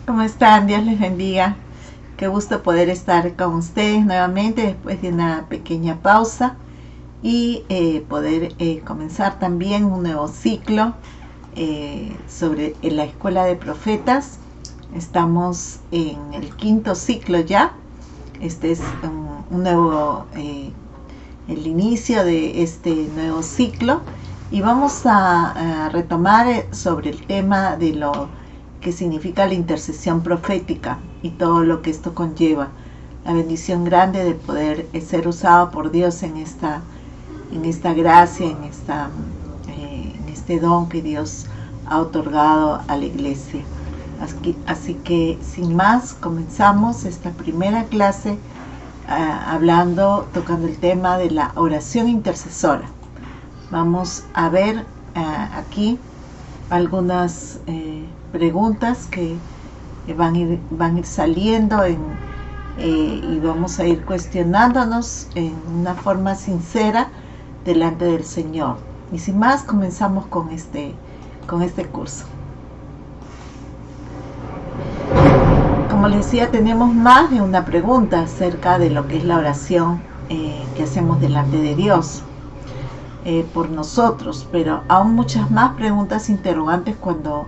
¿Cómo están? Dios les bendiga. Qué gusto poder estar con ustedes nuevamente después de una pequeña pausa y poder comenzar también un nuevo ciclo sobre la Escuela de Profetas. Estamos en el quinto ciclo ya. Este es un nuevo, el inicio de este nuevo ciclo, y vamos a retomar sobre el tema de lo que significa la intercesión profética y todo lo que esto conlleva, la bendición grande de poder ser usado por Dios en esta gracia, en este don que Dios ha otorgado a la iglesia. Así que sin más, comenzamos esta primera clase tocando el tema de la oración intercesora. Vamos a ver aquí algunas preguntas que van a ir saliendo y vamos a ir cuestionándonos en una forma sincera delante del Señor. Y sin más, comenzamos con este curso. Como les decía, tenemos más de una pregunta acerca de lo que es la oración que hacemos delante de Dios por nosotros, pero aún muchas más preguntas interrogantes cuando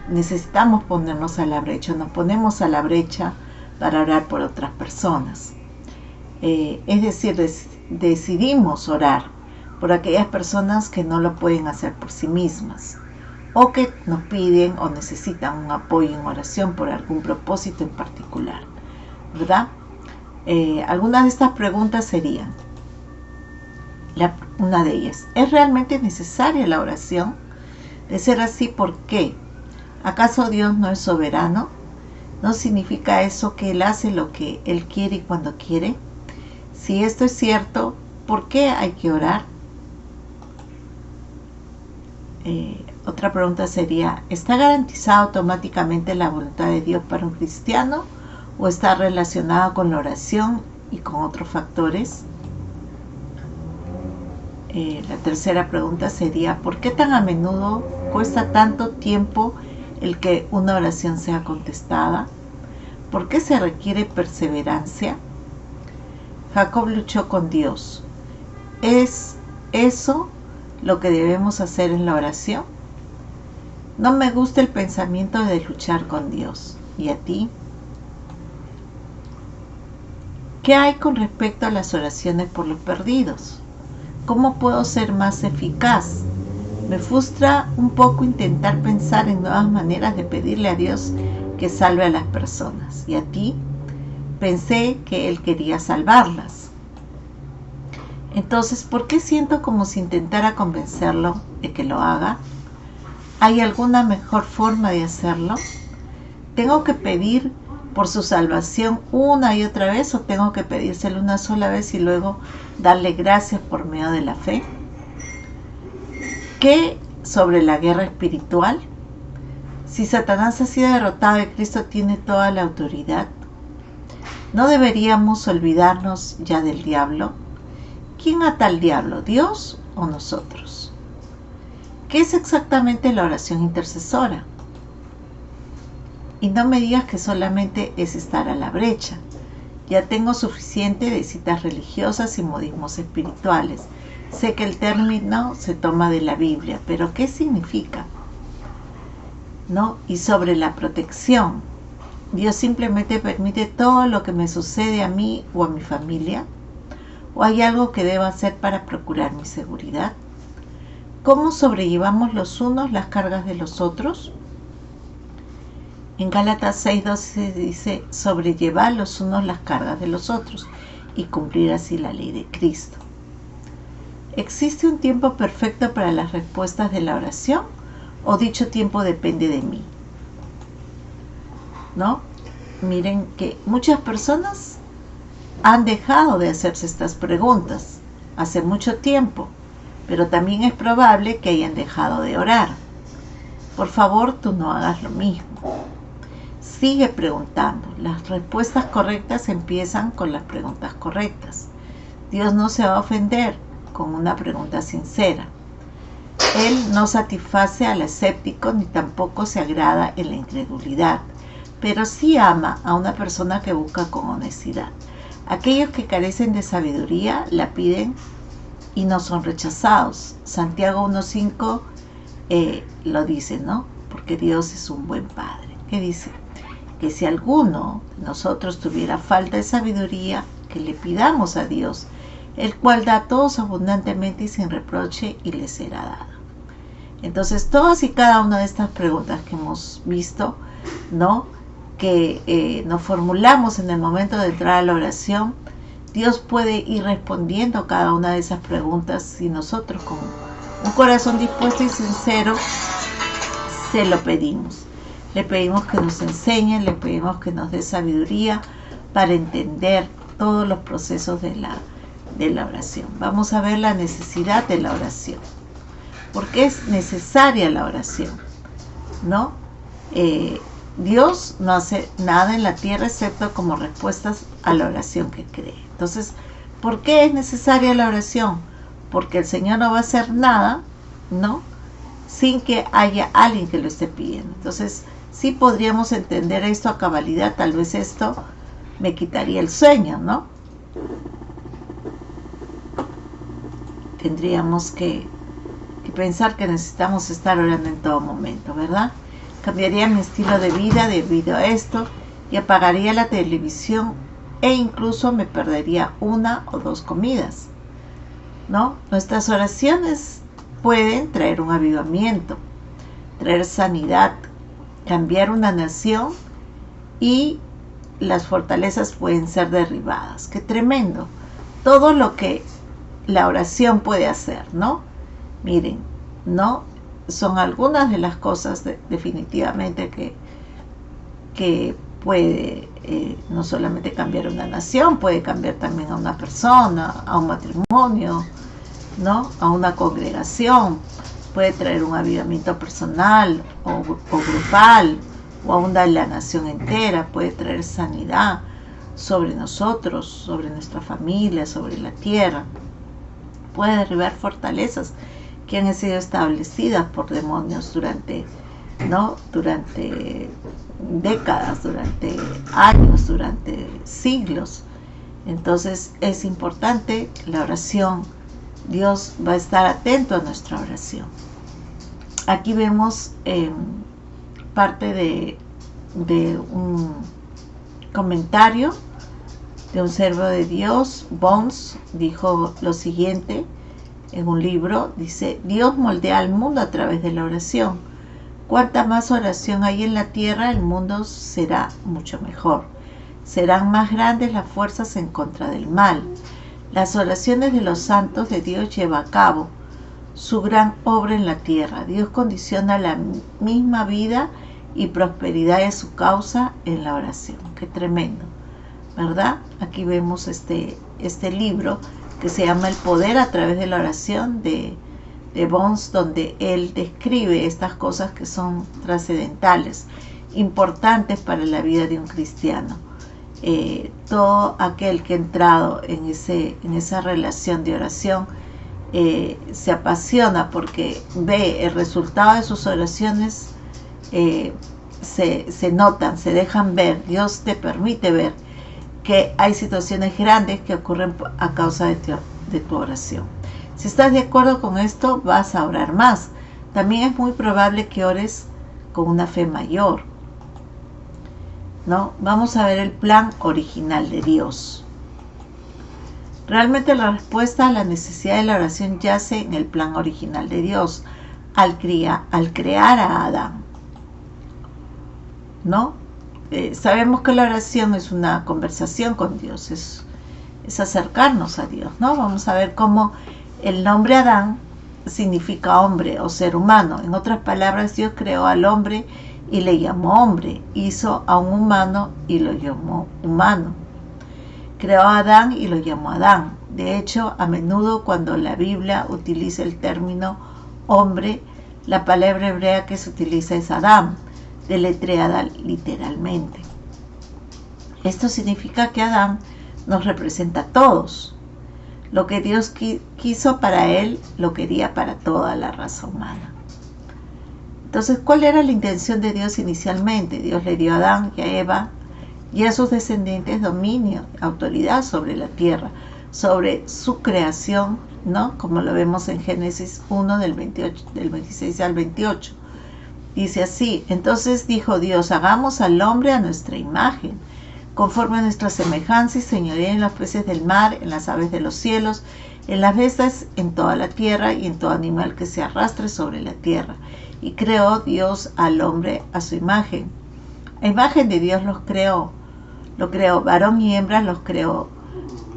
necesitamos ponernos a la brecha, nos ponemos a la brecha para orar por otras personas. Es decir, decidimos orar por aquellas personas que no lo pueden hacer por sí mismas, o que nos piden o necesitan un apoyo en oración por algún propósito en particular, ¿verdad? Algunas de estas preguntas serían, una de ellas, ¿es realmente necesaria la oración? De ser así, ¿por qué? ¿Acaso Dios no es soberano? ¿No significa eso que Él hace lo que Él quiere y cuando quiere? Si esto es cierto, ¿por qué hay que orar? Otra pregunta sería, ¿está garantizada automáticamente la voluntad de Dios para un cristiano o está relacionada con la oración y con otros factores? La tercera pregunta sería, ¿por qué tan a menudo cuesta tanto tiempo el que una oración sea contestada? ¿Por qué se requiere perseverancia? Jacob luchó con Dios. ¿Es eso lo que debemos hacer en la oración? No me gusta el pensamiento de luchar con Dios. ¿Y a ti? ¿Qué hay con respecto a las oraciones por los perdidos? ¿Cómo puedo ser más eficaz? Me frustra un poco intentar pensar en nuevas maneras de pedirle a Dios que salve a las personas. ¿Y a ti? Pensé que Él quería salvarlas. Entonces, ¿por qué siento como si intentara convencerlo de que lo haga? ¿Hay alguna mejor forma de hacerlo? ¿Tengo que pedir por su salvación una y otra vez o tengo que pedírselo una sola vez y luego darle gracias por medio de la fe? ¿Qué sobre la guerra espiritual? Si Satanás ha sido derrotado y Cristo tiene toda la autoridad, ¿no deberíamos olvidarnos ya del diablo? ¿Quién ata al diablo, Dios o nosotros? ¿Qué es exactamente la oración intercesora? Y no me digas que solamente es estar a la brecha. Ya tengo suficiente de citas religiosas y modismos espirituales. Sé que el término se toma de la Biblia, pero ¿qué significa? ¿No? Y sobre la protección, ¿Dios simplemente permite todo lo que me sucede a mí o a mi familia? ¿O hay algo que deba hacer para procurar mi seguridad? ¿Cómo sobrellevamos los unos las cargas de los otros? En Gálatas 6:12 dice, sobrellevar los unos las cargas de los otros y cumplir así la ley de Cristo. ¿Existe un tiempo perfecto para las respuestas de la oración o dicho tiempo depende de mí? ¿No? Miren que muchas personas han dejado de hacerse estas preguntas hace mucho tiempo, pero también es probable que hayan dejado de orar. Por favor, tú no hagas lo mismo. Sigue preguntando. Las respuestas correctas empiezan con las preguntas correctas. Dios no se va a ofender con una pregunta sincera. Él no satisface al escéptico ni tampoco se agrada en la incredulidad, pero sí ama a una persona que busca con honestidad. Aquellos que carecen de sabiduría la piden y no son rechazados. Santiago 1.5 lo dice, ¿no? Porque Dios es un buen Padre. ¿Qué dice? Que si alguno de nosotros tuviera falta de sabiduría, que le pidamos a Dios, el cual da a todos abundantemente y sin reproche, y le será dado. Entonces, todas y cada una de estas preguntas que hemos visto, ¿no?, que nos formulamos en el momento de entrar a la oración, Dios puede ir respondiendo cada una de esas preguntas si nosotros con un corazón dispuesto y sincero se lo pedimos. Le pedimos que nos enseñe, le pedimos que nos dé sabiduría para entender todos los procesos de la oración. Vamos a ver la necesidad de la oración. ¿Por qué es necesaria la oración? ¿No? Dios no hace nada en la tierra excepto como respuestas a la oración que cree. Entonces, ¿por qué es necesaria la oración? Porque el Señor no va a hacer nada, ¿no?, sin que haya alguien que lo esté pidiendo. Entonces, sí podríamos entender esto a cabalidad. Tal vez esto me quitaría el sueño, ¿no? Tendríamos que pensar que necesitamos estar orando en todo momento, ¿verdad? Cambiaría mi estilo de vida debido a esto y apagaría la televisión e incluso me perdería 1 o 2 comidas, ¿no? Nuestras oraciones pueden traer un avivamiento, traer sanidad, cambiar una nación, y las fortalezas pueden ser derribadas. ¡Qué tremendo! Todo lo que la oración puede hacer, ¿no? Miren, ¿no? Son algunas de las cosas definitivamente que puede no solamente cambiar una nación, puede cambiar también a una persona, a un matrimonio, ¿no?, a una congregación. Puede traer un avivamiento personal o grupal, o aún de la nación entera. Puede traer sanidad sobre nosotros, sobre nuestra familia, sobre la tierra. Puede derribar fortalezas que han sido establecidas por demonios durante décadas, durante años, durante siglos. Entonces es importante la oración. Dios va a estar atento a nuestra oración. Aquí vemos parte de un comentario de un siervo de Dios. Bones dijo lo siguiente en un libro, dice: Dios moldea al mundo a través de la oración. Cuanta más oración hay en la tierra, el mundo será mucho mejor. Serán más grandes las fuerzas en contra del mal. Las oraciones de los santos de Dios lleva a cabo su gran obra en la tierra. Dios condiciona la misma vida y prosperidad de su causa en la oración. Qué tremendo, ¿verdad? Aquí vemos este libro que se llama El poder a través de la oración de Bones, donde él describe estas cosas que son trascendentales, importantes para la vida de un cristiano. Todo aquel que ha entrado en esa relación de oración se apasiona porque ve el resultado de sus oraciones, se notan, se dejan ver. Dios te permite ver que hay situaciones grandes que ocurren a causa de tu oración. Si estás de acuerdo con esto, vas a orar más. También es muy probable que ores con una fe mayor, ¿no? Vamos a ver el plan original de Dios. Realmente la respuesta a la necesidad de la oración yace en el plan original de Dios al crear a Adán, ¿no? Sabemos que la oración es una conversación con Dios, es acercarnos a Dios, ¿no? Vamos a ver cómo el nombre Adán significa hombre o ser humano. En otras palabras, Dios creó al hombre y le llamó hombre. Hizo a un humano y lo llamó humano. Creó a Adán y lo llamó Adán. De hecho, a menudo cuando la Biblia utiliza el término hombre, la palabra hebrea que se utiliza es Adán, deletreada literalmente. Esto significa que Adán nos representa a todos. Lo que Dios quiso para él, lo quería para toda la raza humana. Entonces, ¿cuál era la intención de Dios inicialmente? Dios le dio a Adán y a Eva y a sus descendientes dominio, autoridad sobre la tierra, sobre su creación, ¿no? Como lo vemos en Génesis 1 del 26 al 28. Dice así: entonces dijo Dios, hagamos al hombre a nuestra imagen, conforme a nuestra semejanza, y señoreen en los peces del mar, en las aves de los cielos, en las bestias, en toda la tierra y en todo animal que se arrastre sobre la tierra. Y creó Dios al hombre a su imagen. A imagen de Dios los creó. Lo creó, varón y hembra los creó.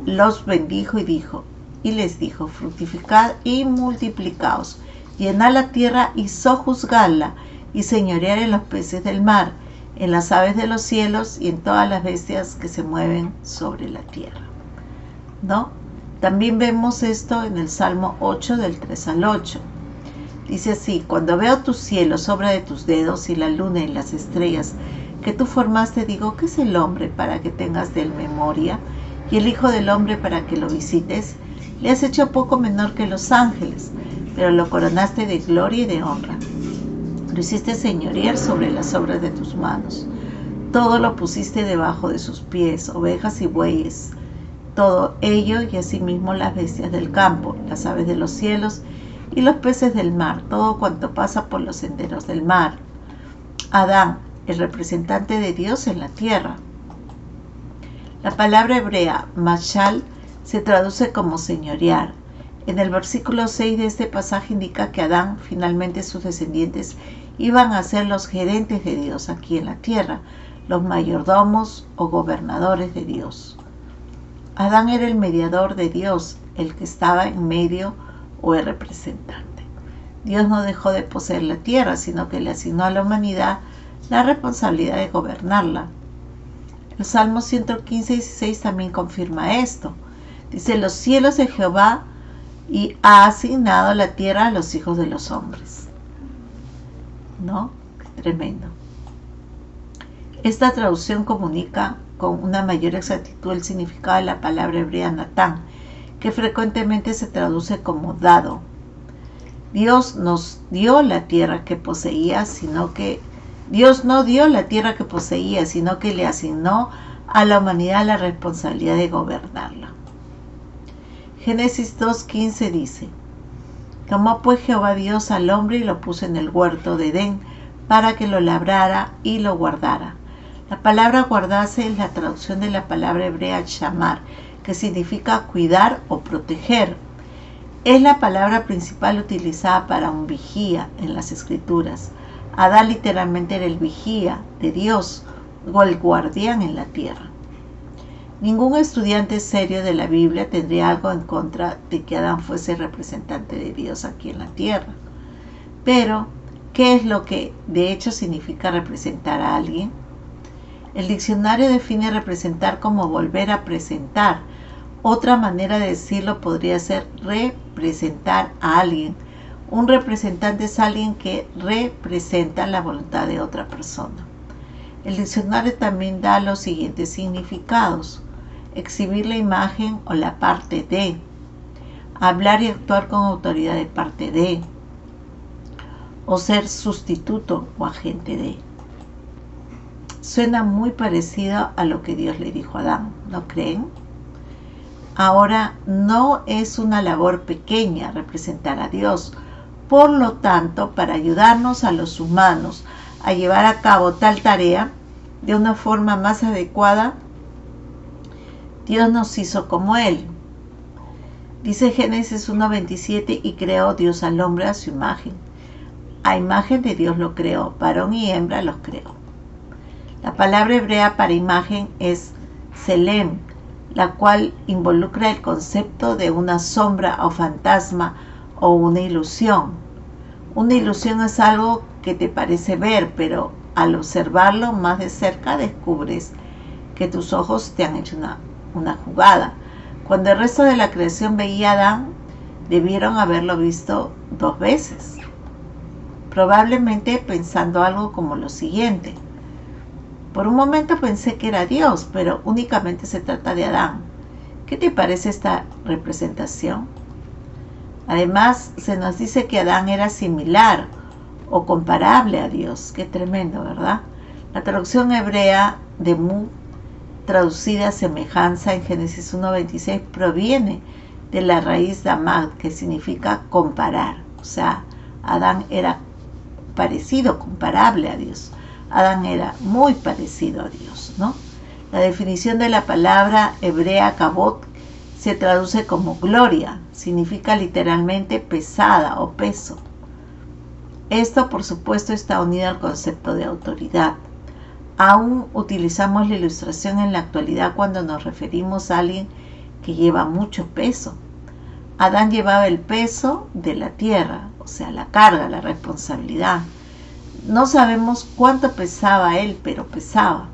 Los bendijo y les dijo: fructificad y multiplicaos, llenad la tierra y sojuzgadla, y señorear en los peces del mar, en las aves de los cielos y en todas las bestias que se mueven sobre la tierra. ¿No? También vemos esto en el Salmo 8 del 3 al 8. Dice así: cuando veo tus cielos, obra de tus dedos, y la luna y las estrellas que tú formaste, digo, ¿qué es el hombre para que tengas de él memoria? Y el hijo del hombre para que lo visites. Le has hecho poco menor que los ángeles, pero lo coronaste de gloria y de honra. Lo hiciste señorear sobre las obras de tus manos. Todo lo pusiste debajo de sus pies, ovejas y bueyes, todo ello, y asimismo las bestias del campo, las aves de los cielos y los peces del mar, todo cuanto pasa por los senderos del mar. Adán, el representante de Dios en la tierra. La palabra hebrea mashal se traduce como señorear. En el versículo 6 de este pasaje indica que Adán, finalmente sus descendientes, iban a ser los gerentes de Dios aquí en la tierra, los mayordomos o gobernadores de Dios. Adán era el mediador de Dios, el que estaba en medio o el representante. Dios no dejó de poseer la tierra, sino que le asignó a la humanidad la responsabilidad de gobernarla. El Salmo 115:16 también confirma esto. Dice: los cielos de Jehová, y ha asignado la tierra a los hijos de los hombres. ¿No? Qué tremendo. Esta traducción comunica con una mayor exactitud el significado de la palabra hebrea Natán, que frecuentemente se traduce como dado. Dios nos dio la tierra que poseía, Dios no dio la tierra que poseía, sino que le asignó a la humanidad la responsabilidad de gobernarla. Génesis 2:15 dice: tomó pues Jehová Dios al hombre y lo puso en el huerto de Edén para que lo labrara y lo guardara. La palabra guardarse es la traducción de la palabra hebrea shamar, que significa cuidar o proteger. Es la palabra principal utilizada para un vigía en las escrituras. Adán literalmente era el vigía de Dios o el guardián en la tierra. Ningún estudiante serio de la Biblia tendría algo en contra de que Adán fuese representante de Dios aquí en la tierra. Pero, ¿qué es lo que de hecho significa representar a alguien? El diccionario define representar como volver a presentar. Otra manera de decirlo podría ser representar a alguien. Un representante es alguien que representa la voluntad de otra persona. El diccionario también da los siguientes significados: exhibir la imagen o la parte de, hablar y actuar con autoridad de parte de, o ser sustituto o agente de. Suena muy parecido a lo que Dios le dijo a Adán, ¿no creen? Ahora, no es una labor pequeña representar a Dios. Por lo tanto, para ayudarnos a los humanos a llevar a cabo tal tarea de una forma más adecuada, Dios nos hizo como Él. Dice Génesis 1:27: y creó Dios al hombre a su imagen. A imagen de Dios lo creó, varón y hembra los creó. La palabra hebrea para imagen es selem, la cual involucra el concepto de una sombra o fantasma o una ilusión. Una ilusión es algo que te parece ver, pero al observarlo más de cerca descubres que tus ojos te han hecho una jugada. Cuando el resto de la creación veía a Adán, debieron haberlo visto 2 veces, probablemente pensando algo como lo siguiente: por un momento pensé que era Dios, pero únicamente se trata de Adán. ¿Qué te parece esta representación? Además, se nos dice que Adán era similar o comparable a Dios. Qué tremendo, ¿verdad? La traducción hebrea de Mu, traducida semejanza en Génesis 1:26, proviene de la raíz damad, que significa comparar. O sea, Adán era parecido, comparable a Dios. Adán era muy parecido a Dios, ¿no? La definición de la palabra hebrea kabod se traduce como gloria, significa literalmente pesada o peso. Esto, por supuesto, está unido al concepto de autoridad. Aún utilizamos la ilustración en la actualidad cuando nos referimos a alguien que lleva mucho peso. Adán llevaba el peso de la tierra, o sea, la carga, la responsabilidad. No sabemos cuánto pesaba él, pero pesaba.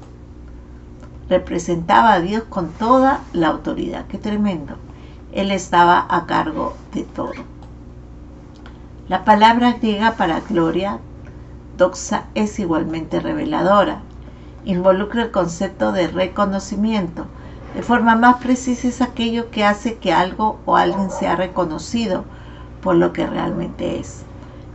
Representaba a Dios con toda la autoridad. ¡Qué tremendo! Él estaba a cargo de todo. La palabra griega para gloria, doxa, es igualmente reveladora. Involucra el concepto de reconocimiento. De forma más precisa, es aquello que hace que algo o alguien sea reconocido por lo que realmente es.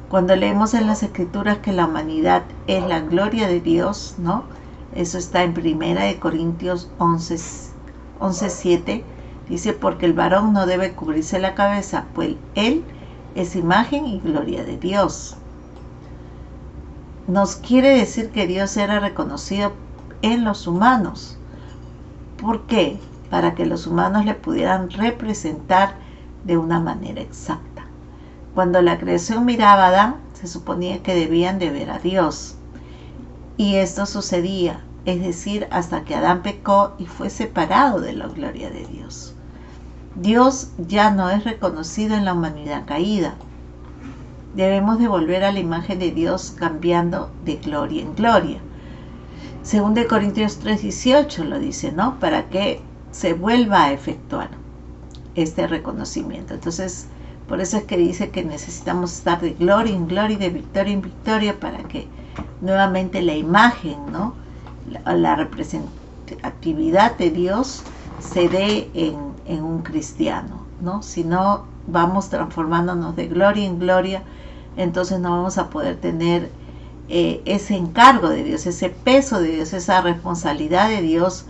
Cuando leemos en las Escrituras que la humanidad es la gloria de Dios, ¿no? Eso está en 1 Corintios 11:7. Dice, porque el varón no debe cubrirse la cabeza, pues él es imagen y gloria de Dios. Nos quiere decir que Dios era reconocido en los humanos. ¿Por qué? Para que los humanos le pudieran representar de una manera exacta. Cuando la creación miraba a Adán, se suponía que debían de ver a Dios. Y esto sucedía, es decir, hasta que Adán pecó y fue separado de la gloria de Dios. Dios ya no es reconocido en la humanidad caída. Debemos de volver a la imagen de Dios cambiando de gloria en gloria. 2 Corintios 3:18 lo dice, ¿no? Para que se vuelva a efectuar este reconocimiento. Entonces, por eso es que dice que necesitamos estar de gloria en gloria y de victoria en victoria para que nuevamente la imagen, ¿no? La representatividad de Dios se dé en un cristiano, ¿no? Si no vamos transformándonos de gloria en gloria, entonces no vamos a poder tener ese encargo de Dios, ese peso de Dios, esa responsabilidad de Dios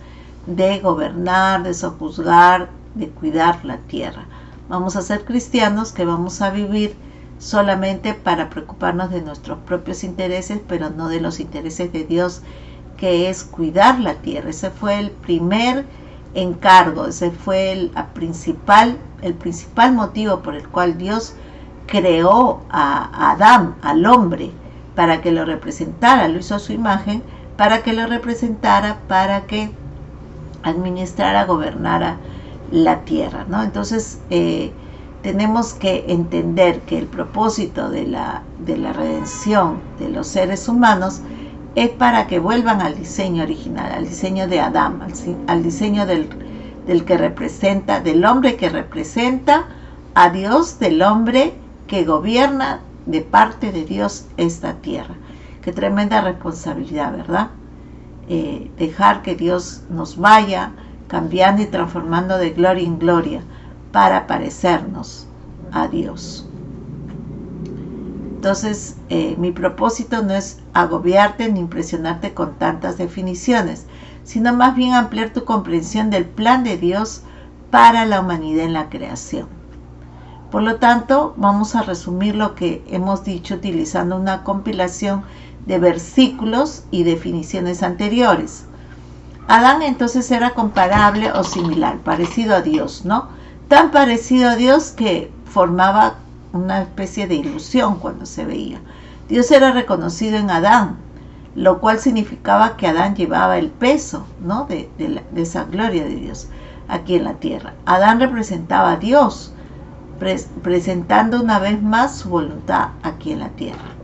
de gobernar, de sojuzgar, de cuidar la tierra. Vamos a ser cristianos que vamos a vivir solamente para preocuparnos de nuestros propios intereses, pero no de los intereses de Dios, que es cuidar la tierra. Ese fue el primer encargo, ese fue el principal motivo por el cual Dios creó a Adán, al hombre, para que lo representara, lo hizo a su imagen, para que lo representara, para que administrara, gobernara la tierra, ¿no? Entonces tenemos que entender que el propósito de la redención de los seres humanos es para que vuelvan al diseño original, al diseño de Adán, al diseño del que representa, del hombre que representa a Dios, del hombre que gobierna de parte de Dios esta tierra. Qué tremenda responsabilidad, ¿verdad? Dejar que Dios nos vaya cambiando y transformando de gloria en gloria para parecernos a Dios. Entonces, mi propósito no es agobiarte ni impresionarte con tantas definiciones, sino más bien ampliar tu comprensión del plan de Dios para la humanidad en la creación. Por lo tanto, vamos a resumir lo que hemos dicho utilizando una compilación de versículos y definiciones anteriores. Adán entonces era comparable o similar, parecido a Dios, ¿no? Tan parecido a Dios que formaba una especie de ilusión cuando se veía. Dios era reconocido en Adán, lo cual significaba que Adán llevaba el peso, ¿no? de esa gloria de Dios aquí en la tierra. Adán representaba a Dios, presentando una vez más su voluntad aquí en la tierra.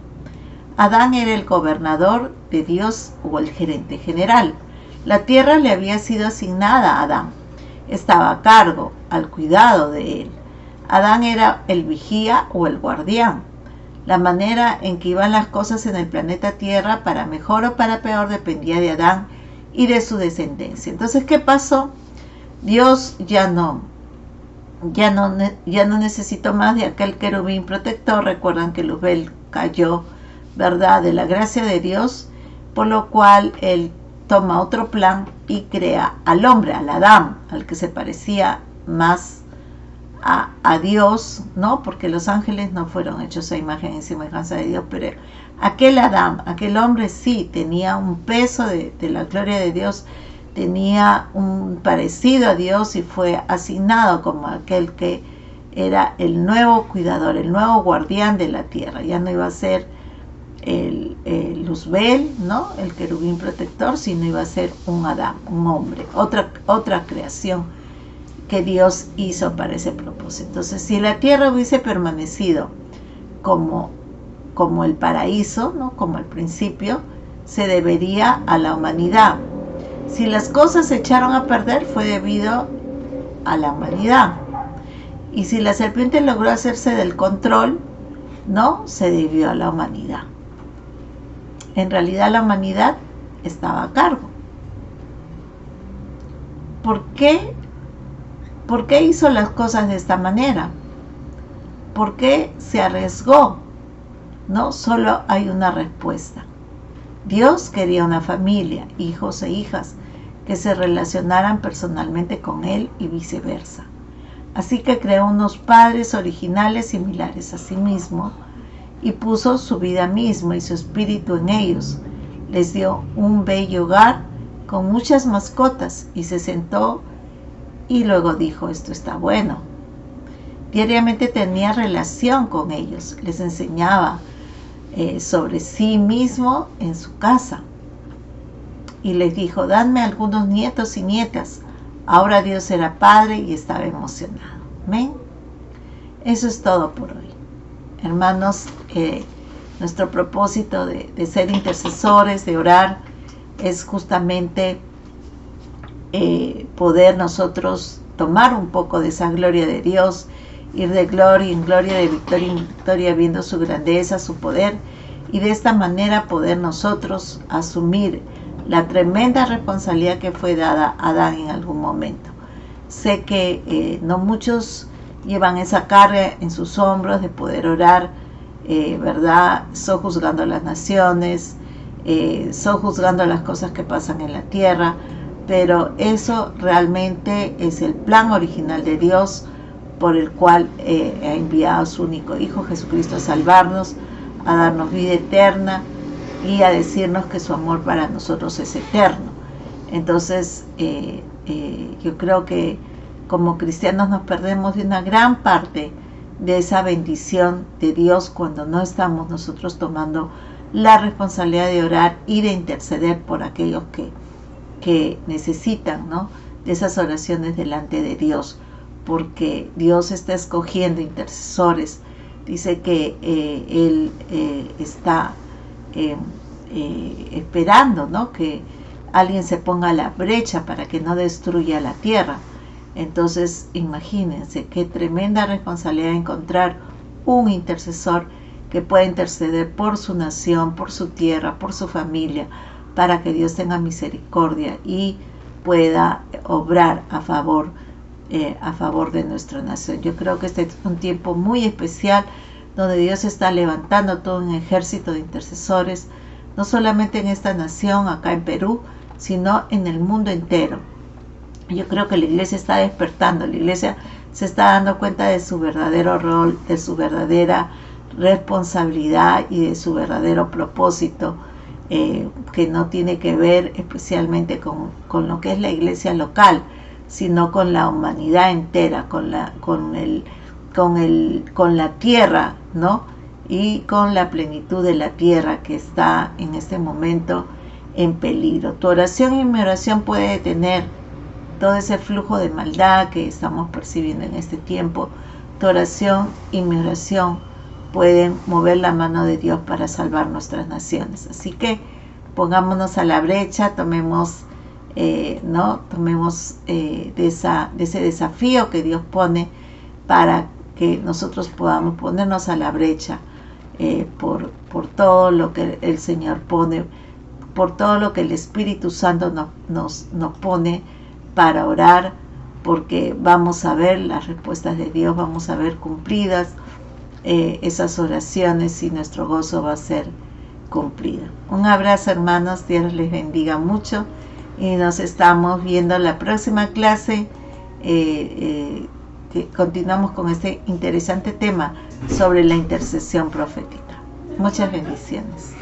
Adán era el gobernador de Dios o el gerente general. La tierra le había sido asignada a Adán. Estaba a cargo, al cuidado de él. Adán era el vigía o el guardián. La manera en que iban las cosas en el planeta Tierra, para mejor o para peor, dependía de Adán y de su descendencia. Entonces, ¿qué pasó? Dios ya no necesitó más de aquel querubín protector. Recuerdan que Luzbel cayó, ¿verdad?, de la gracia de Dios, por lo cual él toma otro plan y crea al hombre, al Adán, al que se parecía más a Dios, ¿no? Porque los ángeles no fueron hechos a imagen y semejanza de Dios, pero aquel Adán, aquel hombre sí tenía un peso de la gloria de Dios, tenía un parecido a Dios y fue asignado como aquel que era el nuevo cuidador, el nuevo guardián de la tierra. Ya no iba a ser el Luzbel, ¿no?, el querubín protector, sino iba a ser un Adán, un hombre, otra creación que Dios hizo para ese propósito. Entonces, si la tierra hubiese permanecido como el paraíso, ¿no?, como al principio, se debería a la humanidad. Si las cosas se echaron a perder, fue debido a la humanidad. Y si la serpiente logró hacerse del control, no, se debió a la humanidad. En realidad la humanidad estaba a cargo. ¿Por qué hizo las cosas de esta manera? ¿Por qué se arriesgó? No, solo hay una respuesta. Dios quería una familia, hijos e hijas, que se relacionaran personalmente con Él y viceversa. Así que creó unos padres originales similares a sí mismo y puso su vida misma y su espíritu en ellos. Les dio un bello hogar con muchas mascotas y se sentó y luego dijo: esto está bueno. Diariamente tenía relación con ellos, les enseñaba sobre sí mismo en su casa y les dijo: dadme algunos nietos y nietas. Ahora Dios era padre y estaba emocionado. ¿Amén? Eso es todo por hoy, hermanos. Nuestro propósito de ser intercesores, de orar, es justamente poder nosotros tomar un poco de esa gloria de Dios, ir de gloria en gloria, de victoria en victoria, viendo su grandeza, su poder, y de esta manera poder nosotros asumir la tremenda responsabilidad que fue dada a Adán en algún momento. Sé que no muchos llevan esa carga en sus hombros de poder orar, ¿verdad?, sojuzgando a las naciones, sojuzgando las cosas que pasan en la tierra, pero eso realmente es el plan original de Dios, por el cual ha enviado a su único Hijo Jesucristo a salvarnos, a darnos vida eterna y a decirnos que su amor para nosotros es eterno. Entonces yo creo que como cristianos nos perdemos de una gran parte de esa bendición de Dios cuando no estamos nosotros tomando la responsabilidad de orar y de interceder por aquellos que necesitan, ¿no?, de esas oraciones delante de Dios, porque Dios está escogiendo intercesores. Dice que Él está esperando, ¿no?, que alguien se ponga a la brecha para que no destruya la tierra. Entonces, imagínense qué tremenda responsabilidad encontrar un intercesor que pueda interceder por su nación, por su tierra, por su familia, para que Dios tenga misericordia y pueda obrar a favor de nuestra nación. Yo creo que este es un tiempo muy especial donde Dios está levantando todo un ejército de intercesores, no solamente en esta nación, acá en Perú, sino en el mundo entero. Yo creo que la iglesia está despertando, la iglesia se está dando cuenta de su verdadero rol, de su verdadera responsabilidad y de su verdadero propósito, que no tiene que ver especialmente con lo que es la iglesia local, sino con la humanidad entera, con la tierra, ¿no?, y con la plenitud de la tierra que está en este momento en peligro. Tu oración y mi oración puede detener todo ese flujo de maldad que estamos percibiendo en este tiempo. Tu oración y mi oración pueden mover la mano de Dios para salvar nuestras naciones. Así que pongámonos a la brecha, tomemos de ese desafío que Dios pone para que nosotros podamos ponernos a la brecha por todo lo que el Señor pone, por todo lo que el Espíritu Santo nos pone para orar porque vamos a ver las respuestas de Dios, vamos a ver cumplidas esas oraciones y nuestro gozo va a ser cumplido. Un abrazo, hermanos, Dios les bendiga mucho y nos estamos viendo la próxima clase. Continuamos con este interesante tema sobre la intercesión profética. Muchas bendiciones.